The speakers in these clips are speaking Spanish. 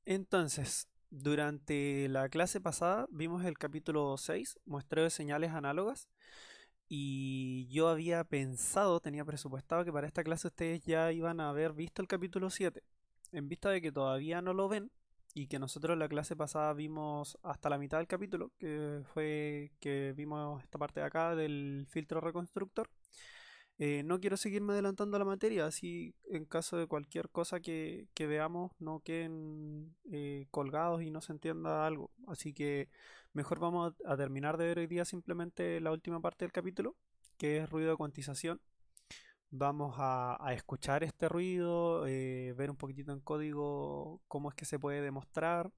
Entonces, durante la clase pasada vimos el capítulo 6, muestreo de señales análogas, y yo había pensado, tenía presupuestado que para esta clase ustedes ya iban a haber visto el capítulo 7. En vista de que todavía no lo ven y que nosotros la clase pasada vimos hasta la mitad del capítulo, que fue que vimos esta parte de acá del filtro reconstructor. No quiero seguirme adelantando a la materia, así en caso de cualquier cosa que veamos no queden colgados y no se entienda algo. Así que mejor vamos a terminar de ver hoy día simplemente la última parte del capítulo, que es ruido de cuantización. Vamos a escuchar este ruido, ver un poquitito en código cómo es que se puede demostrar,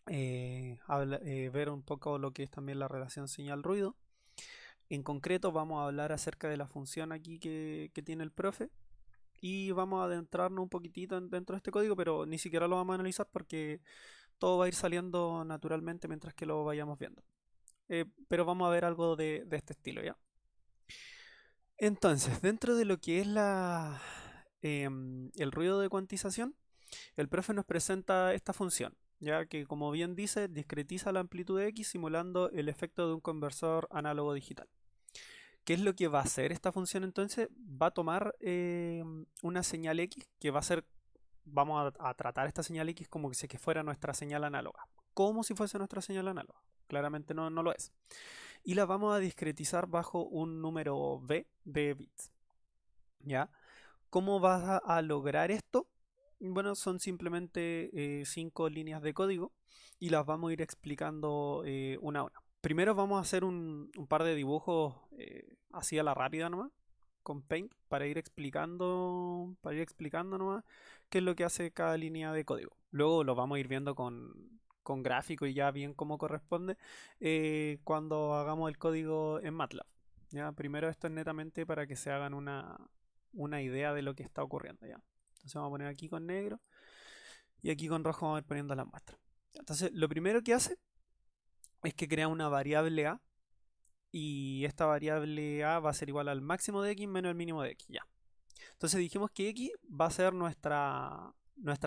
ver un poco lo que es también la relación señal-ruido. En concreto vamos a hablar acerca de la función aquí que tiene el profe y vamos a adentrarnos un poquitito dentro de este código, pero ni siquiera lo vamos a analizar porque todo va a ir saliendo naturalmente mientras que lo vayamos viendo. Pero vamos a ver algo de este estilo, ¿ya? Entonces, dentro de lo que es el ruido de cuantización, el profe nos presenta esta función, ya que como bien dice, discretiza la amplitud de X simulando el efecto de un conversor análogo digital. ¿Qué es lo que va a hacer esta función entonces? Va a tomar una señal X que va a ser, vamos a tratar esta señal X como que si que fuera nuestra señal análoga, como si fuese nuestra señal análoga. Claramente no lo es. Y la vamos a discretizar bajo un número B de bits. ¿Ya? ¿Cómo vas a lograr esto? Bueno, son simplemente 5 líneas de código y las vamos a ir explicando una a una. Primero vamos a hacer un par de dibujos así a la rápida nomás, con Paint, para ir explicando nomás qué es lo que hace cada línea de código. Luego lo vamos a ir viendo con gráfico y ya bien como corresponde cuando hagamos el código en MATLAB. ¿Ya? Primero esto es netamente para que se hagan una idea de lo que está ocurriendo, ¿ya? Entonces vamos a poner aquí con negro y aquí con rojo vamos a ir poniendo las muestras. Entonces lo primero que hace es que crea una variable A y esta variable A va a ser igual al máximo de X menos el mínimo de X, ya. Entonces dijimos que X va a ser nuestra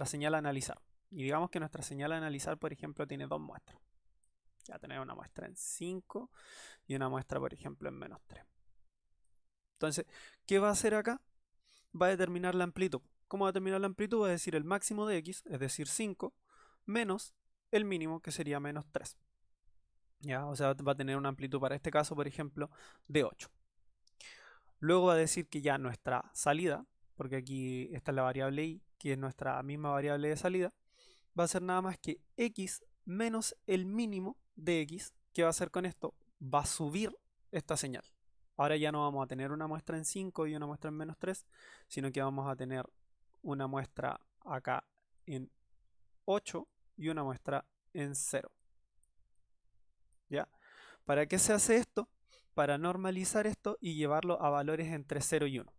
señal a analizar. Y digamos que nuestra señal a analizar, por ejemplo, tiene dos muestras. Ya tenemos una muestra en 5 y una muestra, por ejemplo, en -3. Entonces, ¿qué va a hacer acá? Va a determinar la amplitud. ¿Cómo va a determinar la amplitud? Va a decir el máximo de X, es decir, 5, menos el mínimo, que sería -3. ¿Ya? O sea, va a tener una amplitud para este caso, por ejemplo, de 8. Luego va a decir que ya nuestra salida, porque aquí está la variable y, que es nuestra misma variable de salida, va a ser nada más que X menos el mínimo de X. ¿Qué va a hacer con esto? Va a subir esta señal. Ahora ya no vamos a tener una muestra en 5 y una muestra en -3, sino que vamos a tener una muestra acá en 8 y una muestra en 0. ¿Ya? ¿Para qué se hace esto? Para normalizar esto y llevarlo a valores entre 0 y 1.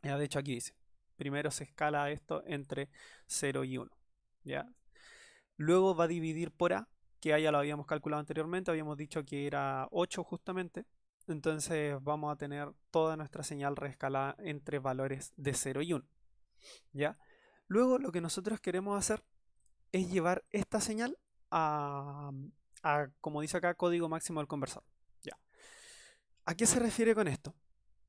Ya, de hecho aquí dice, primero se escala esto entre 0 y 1. ¿Ya? Luego va a dividir por A, que A ya lo habíamos calculado anteriormente, habíamos dicho que era 8 justamente. Entonces vamos a tener toda nuestra señal reescalada entre valores de 0 y 1. ¿Ya? Luego lo que nosotros queremos hacer es llevar esta señal como dice acá, código máximo del conversor. ¿Ya? ¿A qué se refiere con esto?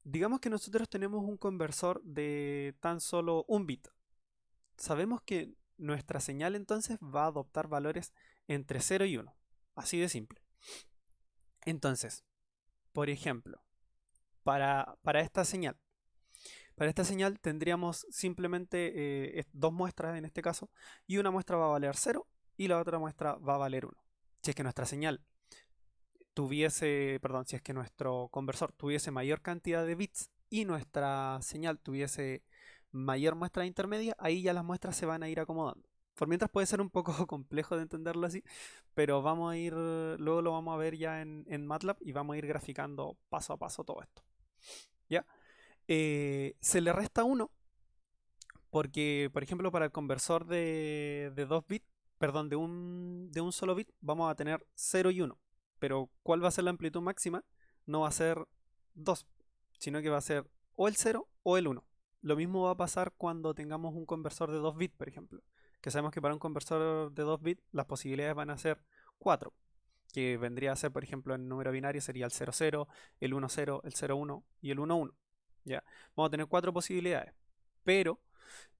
Digamos que nosotros tenemos un conversor de tan solo un bit. Sabemos que nuestra señal entonces va a adoptar valores entre 0 y 1. Así de simple. Entonces, por ejemplo, para esta señal tendríamos simplemente dos muestras en este caso, y una muestra va a valer 0 y la otra muestra va a valer 1. Si es que nuestra señal perdón, si es que nuestro conversor tuviese mayor cantidad de bits y nuestra señal tuviese mayor muestra intermedia, ahí ya las muestras se van a ir acomodando. Por mientras puede ser un poco complejo de entenderlo así, pero luego lo vamos a ver ya en MATLAB y vamos a ir graficando paso a paso todo esto. ¿Ya? Se le resta 1 porque, por ejemplo, para el conversor de 2 bits, perdón, de un solo bit, vamos a tener 0 y 1. Pero ¿cuál va a ser la amplitud máxima? No va a ser 2, sino que va a ser o el 0 o el 1. Lo mismo va a pasar cuando tengamos un conversor de 2 bits, por ejemplo. que sabemos que para un conversor de 2 bits las posibilidades van a ser 4, que vendría a ser, por ejemplo, en número binario sería el 00, el 10, el 01 y el 11. ¿Ya? Vamos a tener 4 posibilidades, pero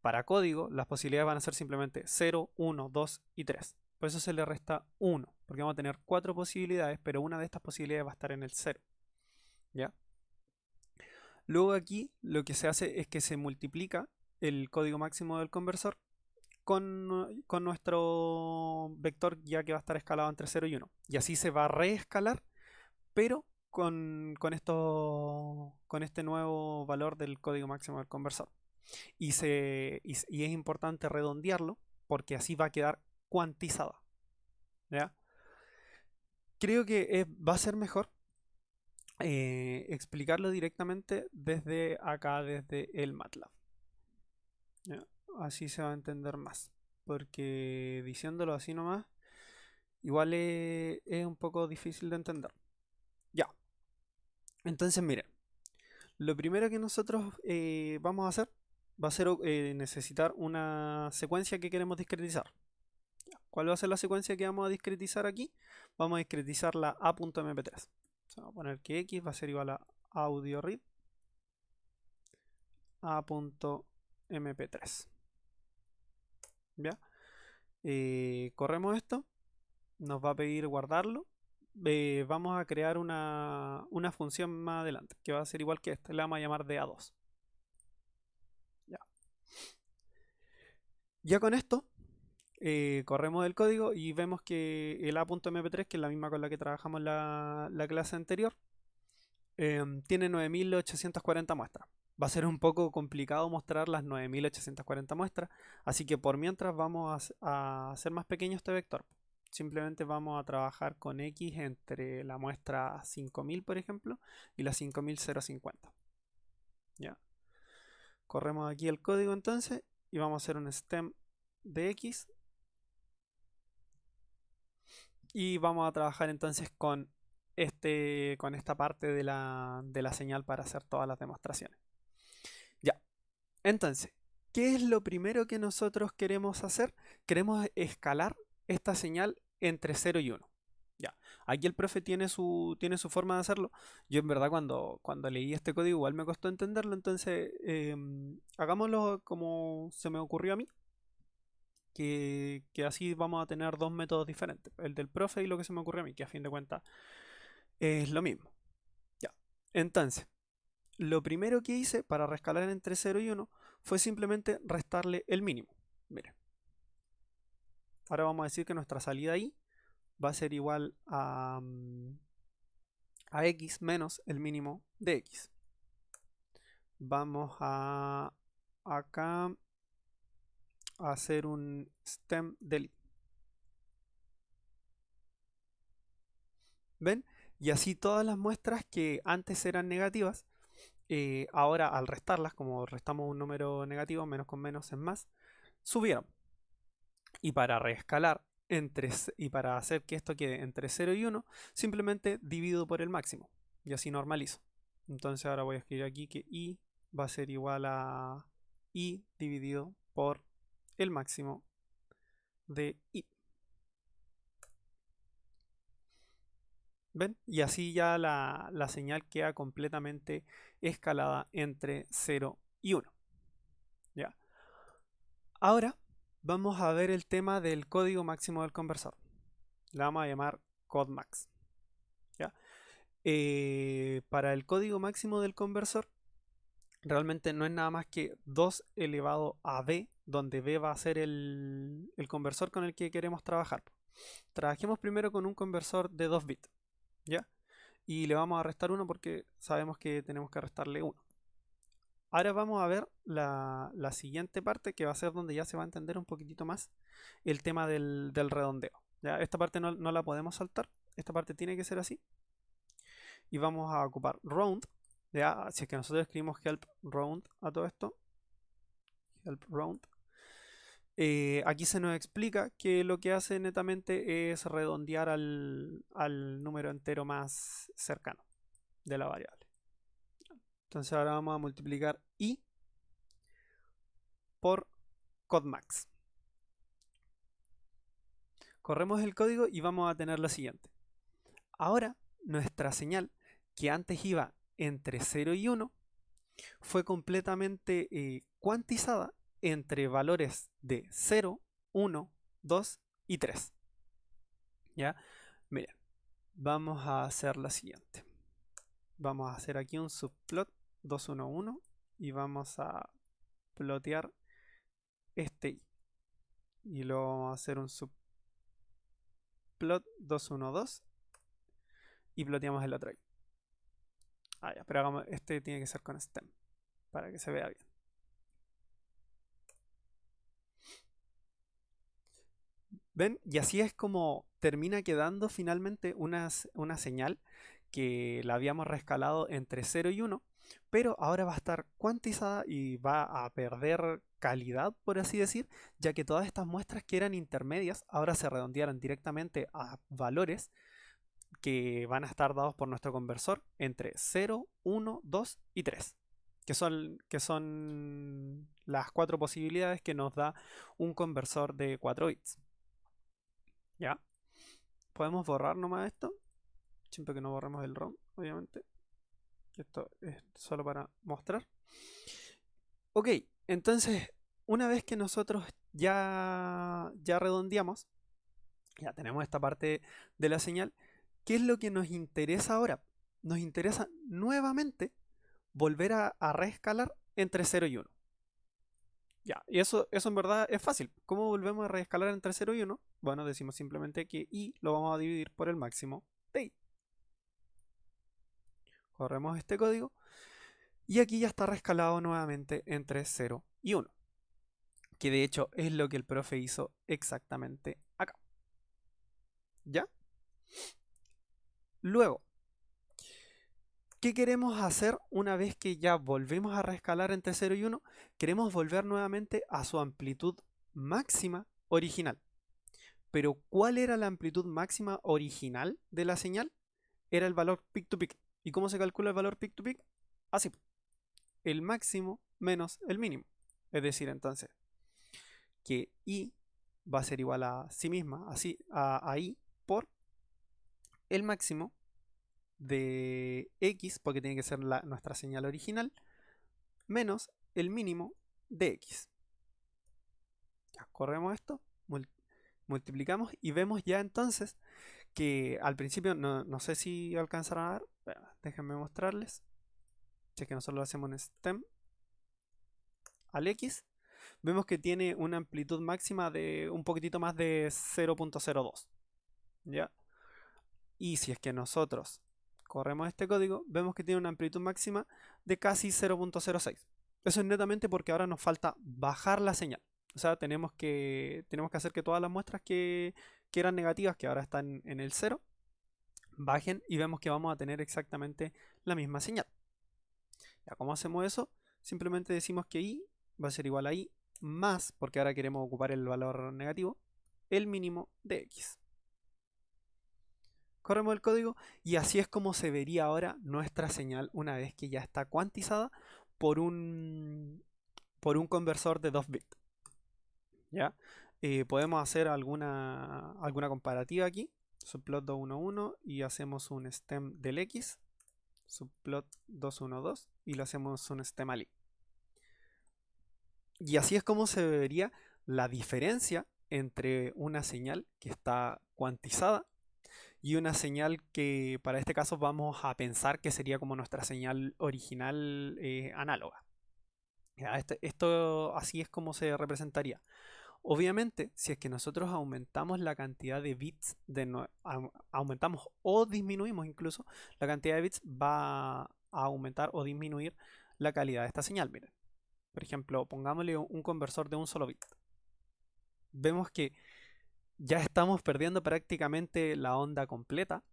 para código las posibilidades van a ser simplemente 0, 1, 2 y 3. Por eso se le resta 1, porque vamos a tener 4 posibilidades, pero una de estas posibilidades va a estar en el 0. ¿Ya? Luego aquí lo que se hace es que se multiplica el código máximo del conversor con nuestro vector, ya que va a estar escalado entre 0 y 1. Y así se va a reescalar, pero con este nuevo valor del código máximo del conversor. Y es importante redondearlo porque así va a quedar cuantizada. ¿Ya? Creo que va a ser mejor explicarlo directamente desde acá, desde el MATLAB. ¿Ya? Así se va a entender más. Porque diciéndolo así nomás, igual es un poco difícil de entender. Ya. Entonces, miren, lo primero que nosotros vamos a hacer va a ser necesitar una secuencia que queremos discretizar. ¿Cuál va a ser la secuencia que vamos a discretizar aquí? Vamos a discretizar la a.mp3. Vamos a poner que x va a ser igual a audio read a.mp3. ¿Ya? Corremos esto, nos va a pedir guardarlo. Vamos a crear una función más adelante que va a ser igual que esta, le vamos a llamar de a2. Ya, ya con esto corremos el código y vemos que el a.mp3, que es la misma con la que trabajamos la clase anterior, tiene 9840 muestras. Va a ser un poco complicado mostrar las 9840 muestras, así que por mientras vamos a hacer más pequeño este vector. Simplemente vamos a trabajar con x entre la muestra 5000, por ejemplo, y la 5050. ¿Ya? Corremos aquí el código entonces y vamos a hacer un stem de x y vamos a trabajar entonces con esta parte de la señal para hacer todas las demostraciones. Ya, entonces, ¿qué es lo primero que nosotros queremos hacer? Queremos escalar esta señal entre 0 y 1. Ya, aquí el profe tiene su forma de hacerlo. Yo en verdad cuando leí este código igual me costó entenderlo, entonces hagámoslo como se me ocurrió a mí, que así vamos a tener dos métodos diferentes, el del profe y lo que se me ocurrió a mí, que a fin de cuentas es lo mismo. Ya, entonces, lo primero que hice para rescalar entre 0 y 1 fue simplemente restarle el mínimo. Mire, ahora vamos a decir que nuestra salida I va a ser igual a x menos el mínimo de x. Vamos a acá a hacer un stem del I. ¿Ven? Y así todas las muestras que antes eran negativas, ahora al restarlas, como restamos un número negativo, menos con menos es más, subieron. Y para reescalar y para hacer que esto quede entre 0 y 1, simplemente divido por el máximo. Y así normalizo. Entonces ahora voy a escribir aquí que i va a ser igual a i dividido por el máximo de i. ¿Ven? Y así ya la señal queda completamente escalada entre 0 y 1. ¿Ya? Ahora vamos a ver el tema del código máximo del conversor. Le vamos a llamar CodeMax. ¿Ya? Para el código máximo del conversor, realmente no es nada más que 2 elevado a b, donde b va a ser el conversor con el que queremos trabajar. Trabajemos primero con un conversor de 2 bits, ¿ya? Y le vamos a restar 1 porque sabemos que tenemos que restarle 1. Ahora vamos a ver la siguiente parte, que va a ser donde ya se va a entender un poquitito más el tema del redondeo. ¿Ya? Esta parte no la podemos saltar, esta parte tiene que ser así. Y vamos a ocupar round. ¿Ya? Si es que nosotros escribimos help round a todo esto, help round, aquí se nos explica que lo que hace netamente es redondear al número entero más cercano de la variable. Entonces ahora vamos a multiplicar i por CodeMax. Corremos el código y vamos a tener lo siguiente. Ahora, nuestra señal, que antes iba entre 0 y 1, fue completamente cuantizada entre valores de 0, 1, 2 y 3. ¿Ya? Miren, vamos a hacer la siguiente. Vamos a hacer aquí un subplot 211 y vamos a plotear este i. Y luego vamos a hacer un subplot 212 y ploteamos el otro i. Ah, ya, pero hagamos, este tiene que ser con stem para que se vea bien. ¿Ven? Y así es como termina quedando finalmente una señal que la habíamos rescalado entre 0 y 1, pero ahora va a estar cuantizada y va a perder calidad, por así decir, ya que todas estas muestras que eran intermedias ahora se redondearon directamente a valores que van a estar dados por nuestro conversor entre 0, 1, 2 y 3, que son las 4 posibilidades que nos da un conversor de 4 bits. ¿Ya? Podemos borrar nomás esto, siempre que no borremos el ROM, obviamente. Esto es solo para mostrar. Ok, entonces, una vez que nosotros ya redondeamos, ya tenemos esta parte de la señal, ¿qué es lo que nos interesa ahora? Nos interesa nuevamente volver a reescalar entre 0 y 1. Ya, y eso en verdad es fácil. ¿Cómo volvemos a reescalar entre 0 y 1? Bueno, decimos simplemente que i lo vamos a dividir por el máximo de i. Corremos este código y aquí ya está reescalado nuevamente entre 0 y 1. Que de hecho es lo que el profe hizo exactamente acá. ¿Ya? Luego, ¿qué queremos hacer una vez que ya volvemos a reescalar entre 0 y 1? Queremos volver nuevamente a su amplitud máxima original. Pero ¿cuál era la amplitud máxima original de la señal? Era el valor peak to peak. ¿Y cómo se calcula el valor peak to peak? Así, el máximo menos el mínimo. Es decir, entonces, que i va a ser igual a sí misma, así a i por el máximo de x, porque tiene que ser nuestra señal original, menos el mínimo de x. Ya, corremos esto, multiplicamos y vemos ya entonces que al principio, no sé si alcanzaron a ver, déjenme mostrarles. Si es que nosotros lo hacemos en stem al x, vemos que tiene una amplitud máxima de un poquitito más de 0.02. ¿Ya? Y si es que nosotros corremos este código, vemos que tiene una amplitud máxima de casi 0.06. Eso es netamente porque ahora nos falta bajar la señal. O sea, tenemos que hacer que todas las muestras que eran negativas, que ahora están en el 0, bajen y vemos que vamos a tener exactamente la misma señal. ¿Ya? ¿Cómo hacemos eso? Simplemente decimos que i va a ser igual a i más, porque ahora queremos ocupar el valor negativo, el mínimo de x. Corremos el código y así es como se vería ahora nuestra señal una vez que ya está cuantizada por un conversor de 2 bits. ¿Ya? Podemos hacer alguna comparativa aquí. Subplot 211 y hacemos un stem del x. Subplot 212 y lo hacemos un stem al i. Y así es como se vería la diferencia entre una señal que está cuantizada y una señal que para este caso vamos a pensar que sería como nuestra señal original análoga. ¿Ya? Esto así es como se representaría. Obviamente, si es que nosotros aumentamos la cantidad de bits, aumentamos o disminuimos incluso, la cantidad de bits va a aumentar o disminuir la calidad de esta señal. Miren, por ejemplo, pongámosle un conversor de un solo bit. Vemos que ya estamos perdiendo prácticamente la onda completa.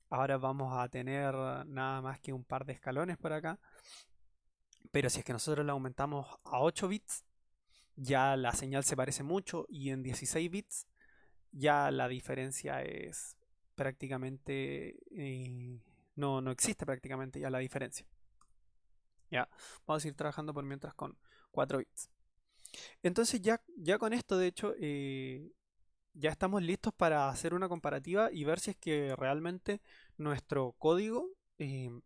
Ahora vamos a tener nada más que un par de escalones por acá. Pero si es que nosotros la aumentamos a 8 bits, ya la señal se parece mucho y en 16 bits ya la diferencia es prácticamente... no existe prácticamente ya la diferencia. Ya, vamos a ir trabajando por mientras con 4 bits. Entonces ya con esto, de hecho, ya estamos listos para hacer una comparativa y ver si es que realmente nuestro código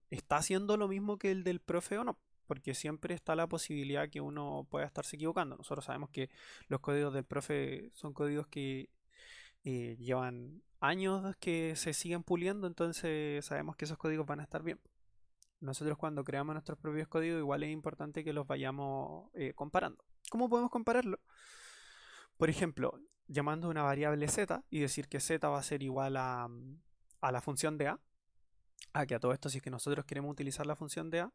está haciendo lo mismo que el del profe o no. Porque siempre está la posibilidad que uno pueda estarse equivocando. Nosotros sabemos que los códigos del profe son códigos que llevan años que se siguen puliendo, entonces sabemos que esos códigos van a estar bien. Nosotros cuando creamos nuestros propios códigos igual es importante que los vayamos comparando. ¿Cómo podemos compararlo? Por ejemplo, llamando una variable z y decir que z va a ser igual a la función de a. Que a todo esto, si es que nosotros queremos utilizar la función de a,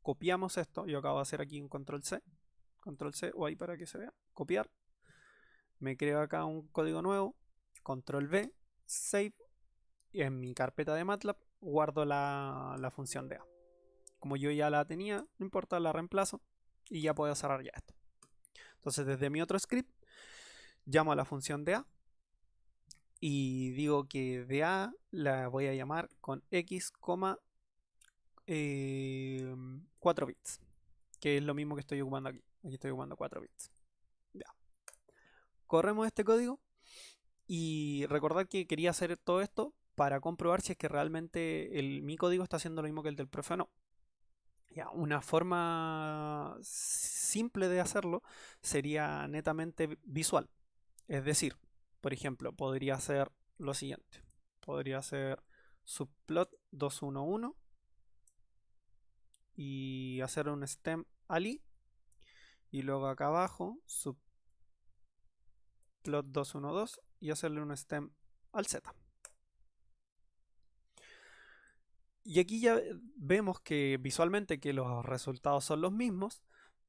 copiamos esto. Yo acabo de hacer aquí un control C o ahí para que se vea. Copiar. Me creo acá un código nuevo. Control V. Save. Y en mi carpeta de MATLAB guardo la función de a. Como yo ya la tenía, no importa, la reemplazo y ya puedo cerrar ya esto. Entonces desde mi otro script llamo a la función de a y digo que de a la voy a llamar con x, 4 bits, que es lo mismo que estoy ocupando aquí. Aquí estoy ocupando 4 bits. Ya. Corremos este código y recordad que quería hacer todo esto para comprobar si es que realmente mi código está haciendo lo mismo que el del profe o no. Ya, una forma simple de hacerlo sería netamente visual. Es decir, por ejemplo, podría ser lo siguiente. Podría ser subplot 211 y hacer un stem ali y luego acá abajo subplot 212 y hacerle un stem al z. Y aquí ya vemos que visualmente que los resultados son los mismos,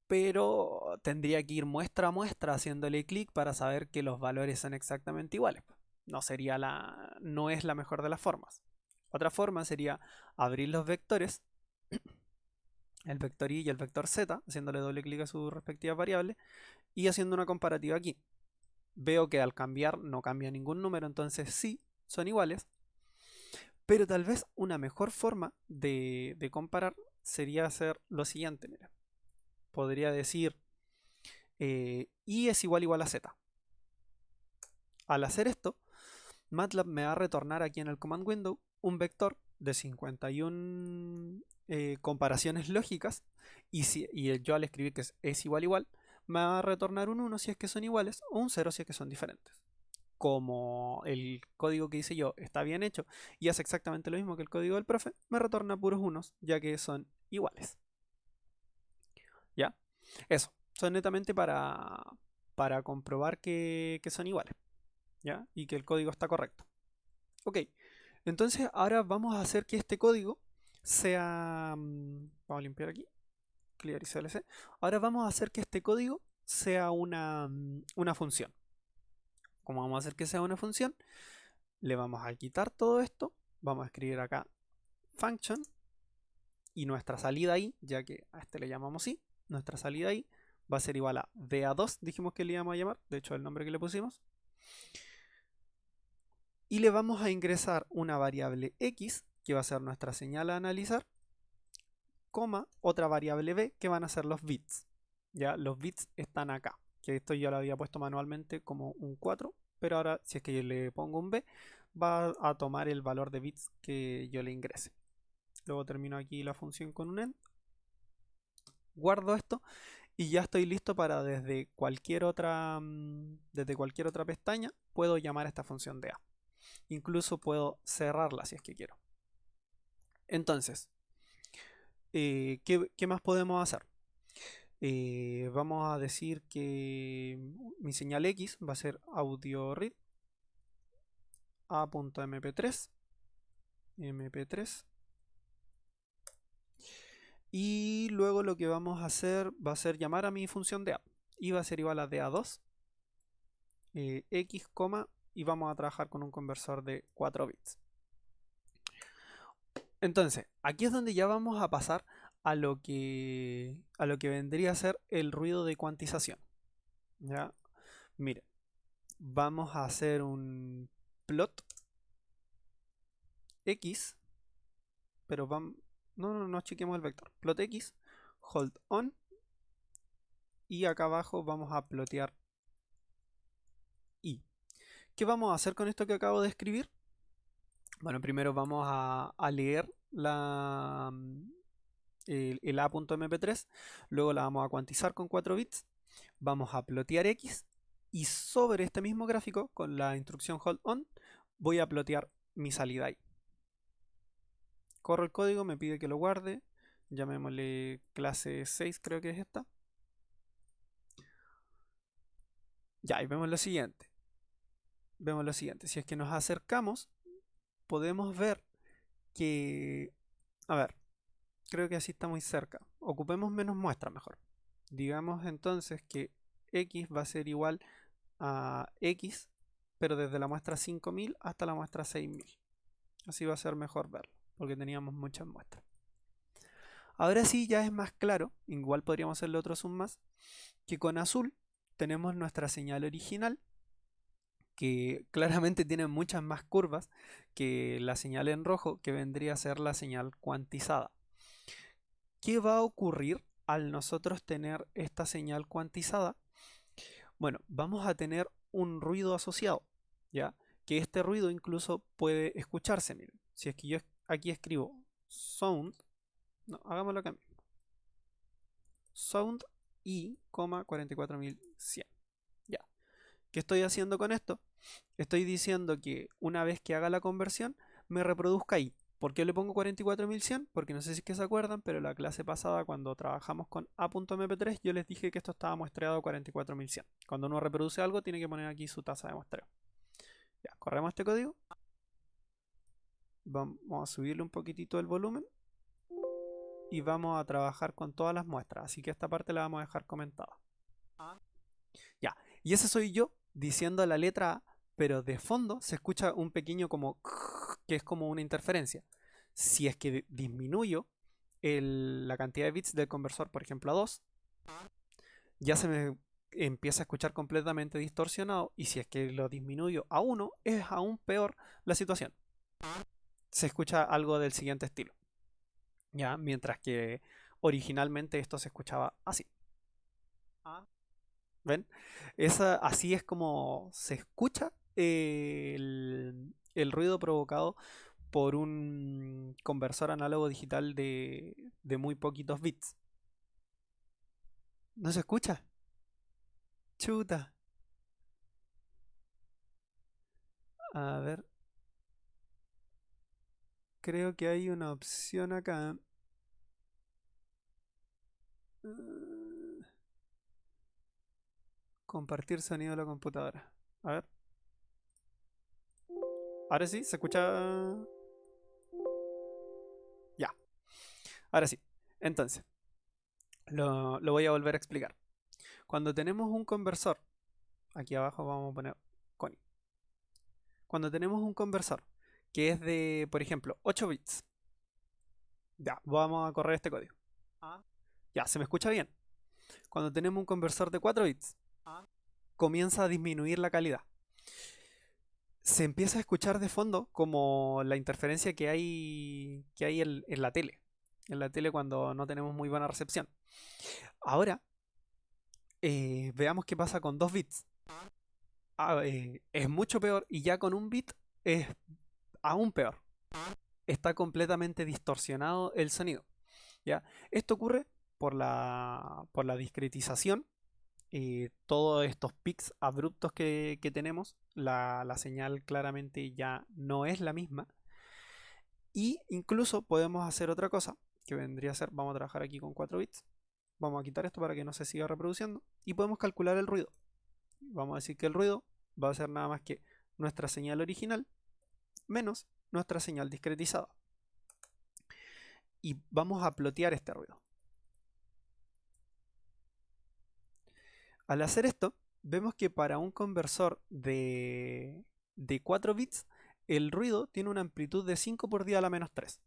pero tendría que ir muestra a muestra haciéndole clic para saber que los valores son exactamente iguales. No es la mejor de las formas. Otra forma sería abrir los vectores, el vector y el vector z, haciéndole doble clic a sus respectivas variables y haciendo una comparativa aquí. Veo que al cambiar no cambia ningún número, entonces sí, son iguales. Pero tal vez una mejor forma de comparar sería hacer lo siguiente. Mira. Podría decir y es igual a z. Al hacer esto, MATLAB me va a retornar aquí en el command window un vector de 51 comparaciones lógicas y yo al escribir que es igual, me va a retornar un 1 si es que son iguales o un 0 si es que son diferentes. Como el código que hice yo está bien hecho y hace exactamente lo mismo que el código del profe, me retorna puros unos ya que son iguales. ¿Ya? Eso, son netamente para comprobar que son iguales. ¿Ya? Y que el código está correcto. Ok, entonces ahora vamos a hacer que este código sea... vamos a limpiar aquí, clear y CLC. Ahora vamos a hacer que este código sea una función. Como vamos a hacer que sea una función, le vamos a quitar todo esto, vamos a escribir acá function y nuestra salida ahí, ya que a este le llamamos sí, nuestra salida ahí va a ser igual a va2, dijimos que le íbamos a llamar, de hecho el nombre que le pusimos. Y le vamos a ingresar una variable x, que va a ser nuestra señal a analizar, coma, otra variable b, que van a ser los bits. Ya, los bits están acá, que esto ya lo había puesto manualmente como un 4, pero ahora si es que yo le pongo un b, va a tomar el valor de bits que yo le ingrese. Luego termino aquí la función con un end, guardo esto y ya estoy listo para desde cualquier otra pestaña puedo llamar a esta función de a. Incluso puedo cerrarla si es que quiero. Entonces, ¿qué más podemos hacer? Vamos a decir que mi señal X va a ser audio read a.mp3 mp3 y luego lo que vamos a hacer va a ser llamar a mi función de a y va a ser igual a da2 x, y vamos a trabajar con un conversor de 4 bits. Entonces, aquí es donde ya vamos a pasar a lo que vendría a ser el ruido de cuantización. ¿Ya? Mire, vamos a hacer un plot x, pero vamos, no chequemos el vector. Plot x, hold on, y acá abajo vamos a plotear I. ¿Qué vamos a hacer con esto que acabo de escribir? Bueno, primero vamos a leer el A.mp3, luego la vamos a cuantizar con 4 bits, vamos a plotear X y sobre este mismo gráfico, con la instrucción hold on, voy a plotear mi salida ahí. Corro el código, me pide que lo guarde, llamémosle clase 6, creo que es esta. Ya, y vemos lo siguiente. Si es que nos acercamos, podemos ver que, a ver, creo que así está muy cerca. Ocupemos menos muestra mejor. Digamos entonces que X va a ser igual a X, pero desde la muestra 5000 hasta la muestra 6000. Así va a ser mejor verlo, porque teníamos muchas muestras. Ahora sí ya es más claro, igual podríamos hacerle otro zoom más, que con azul tenemos nuestra señal original, que claramente tiene muchas más curvas que la señal en rojo, que vendría a ser la señal cuantizada. ¿Qué va a ocurrir al nosotros tener esta señal cuantizada? Bueno, vamos a tener un ruido asociado, ¿ya? Que este ruido incluso puede escucharse, miren. Si es que yo aquí escribo sound, no, hagámoslo acá mismo. Sound y, 44100. Ya. ¿Qué estoy haciendo con esto? Estoy diciendo que una vez que haga la conversión, me reproduzca ahí. ¿Por qué le pongo 44100? Porque no sé si es que se acuerdan, pero la clase pasada cuando trabajamos con A.mp3 yo les dije que esto estaba muestreado a 44100. Cuando uno reproduce algo tiene que poner aquí su tasa de muestreo. Ya, corremos este código. Vamos a subirle un poquitito el volumen. Y vamos a trabajar con todas las muestras. Así que esta parte la vamos a dejar comentada. Ya, y ese soy yo diciendo la letra A, pero de fondo se escucha un pequeño como que es como una interferencia. Si es que disminuyo la cantidad de bits del conversor, por ejemplo, a 2, ya se me empieza a escuchar completamente distorsionado, y si es que lo disminuyo a 1, es aún peor la situación. Se escucha algo del siguiente estilo. ¿Ya? Mientras que originalmente esto se escuchaba así. ¿Ven? Así es como se escucha el ruido provocado por un conversor análogo digital de muy poquitos bits. ¿No se escucha? Chuta. A ver, creo que hay una opción acá. Uh, Compartir sonido de la computadora. A ver. Ahora sí, se escucha. Ya. Ahora sí. Entonces, lo voy a volver a explicar. Cuando tenemos un conversor, aquí abajo vamos a poner Connie. Cuando tenemos un conversor que es de, por ejemplo, 8 bits, ya, vamos a correr este código. Ya, se me escucha bien. Cuando tenemos un conversor de 4 bits, comienza a disminuir la calidad. Se empieza a escuchar de fondo como la interferencia que hay en la tele. En la tele cuando no tenemos muy buena recepción. Ahora, veamos qué pasa con 2 bits. Es mucho peor, y ya con un bit es aún peor. Está completamente distorsionado el sonido. ¿Ya? Esto ocurre por la discretización. Todos estos pics abruptos que tenemos, la señal claramente ya no es la misma. Y incluso podemos hacer otra cosa, que vendría a ser, vamos a trabajar aquí con 4 bits. Vamos a quitar esto para que no se siga reproduciendo. Y podemos calcular el ruido. Vamos a decir que el ruido va a ser nada más que nuestra señal original menos nuestra señal discretizada. Y vamos a plotear este ruido. Al hacer esto, vemos que para un conversor de 4 bits, el ruido tiene una amplitud de 5 por 10 a la menos 3.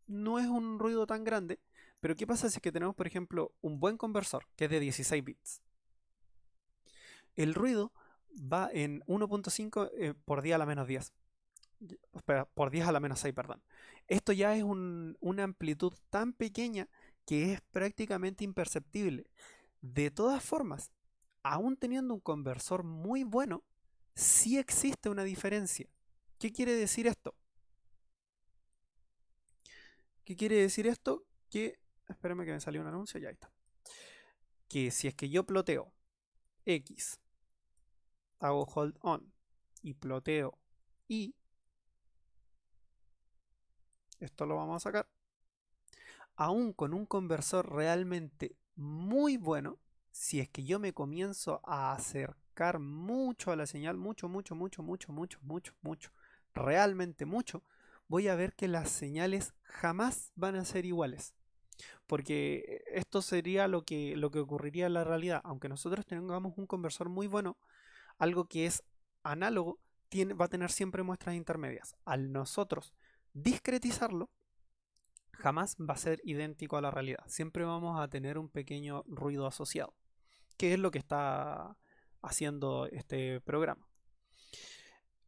No es un ruido tan grande, pero ¿qué pasa si es que tenemos, por ejemplo, un buen conversor que es de 16 bits? El ruido va en 1.5 por 10 a la menos 10. Espera, por 10 a la menos 6, perdón. Esto ya es una amplitud tan pequeña que es prácticamente imperceptible. De todas formas, aún teniendo un conversor muy bueno, sí existe una diferencia. ¿Qué quiere decir esto? ¿Qué quiere decir esto? Que, espérame que me salió un anuncio, ya está. Que si es que yo ploteo X, hago hold on y ploteo Y, esto lo vamos a sacar, aún con un conversor realmente muy bueno, si es que yo me comienzo a acercar mucho a la señal, mucho, realmente mucho, voy a ver que las señales jamás van a ser iguales. Porque esto sería lo que ocurriría en la realidad. Aunque nosotros tengamos un conversor muy bueno, algo que es análogo va a tener siempre muestras intermedias. Al nosotros discretizarlo, jamás va a ser idéntico a la realidad. Siempre vamos a tener un pequeño ruido asociado, que es lo que está haciendo este programa.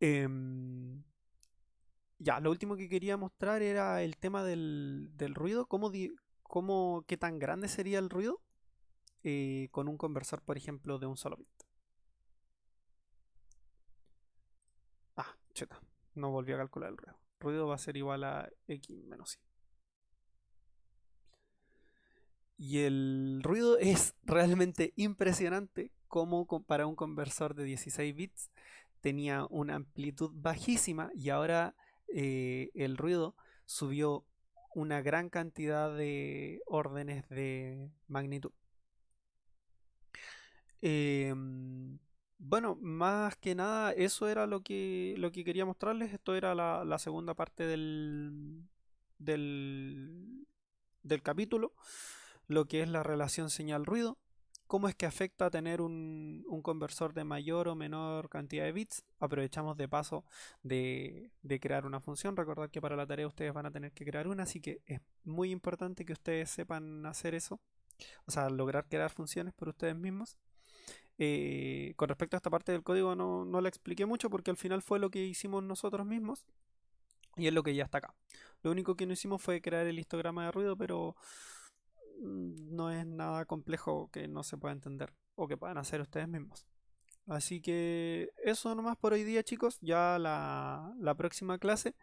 Em, ya, lo último que quería mostrar era el tema del ruido, qué tan grande sería el ruido con un conversor, por ejemplo, de un solo bit. Ah, chuta, no volví a calcular el ruido. El ruido va a ser igual a x menos y. Y el ruido es realmente impresionante como para un conversor de 16 bits tenía una amplitud bajísima y ahora el ruido subió una gran cantidad de órdenes de magnitud. Bueno, más que nada eso era lo que quería mostrarles. Esto era la segunda parte del, del capítulo, lo que es la relación señal-ruido, cómo es que afecta tener un conversor de mayor o menor cantidad de bits. Aprovechamos de paso de crear una función. Recordad que para la tarea ustedes van a tener que crear una, así que es muy importante que ustedes sepan hacer eso, o sea, lograr crear funciones por ustedes mismos. Con respecto a esta parte del código no la expliqué mucho porque al final fue lo que hicimos nosotros mismos y es lo que ya está acá. Lo único que no hicimos fue crear el histograma de ruido, pero no es nada complejo que no se pueda entender o que puedan hacer ustedes mismos. Así que eso nomás por hoy día, chicos. Ya la próxima clase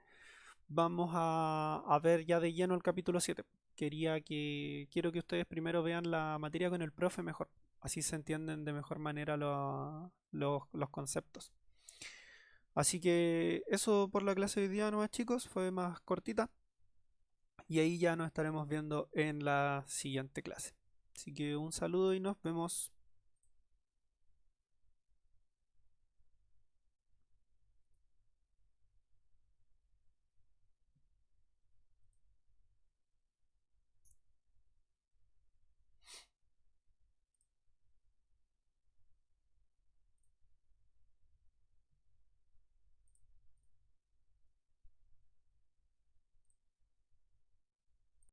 vamos a ver ya de lleno el capítulo 7. Quiero que ustedes primero vean la materia con el profe mejor. Así se entienden de mejor manera los conceptos. Así que eso por la clase de hoy día nomás, chicos. Fue más cortita. Y ahí ya nos estaremos viendo en la siguiente clase. Así que un saludo y nos vemos.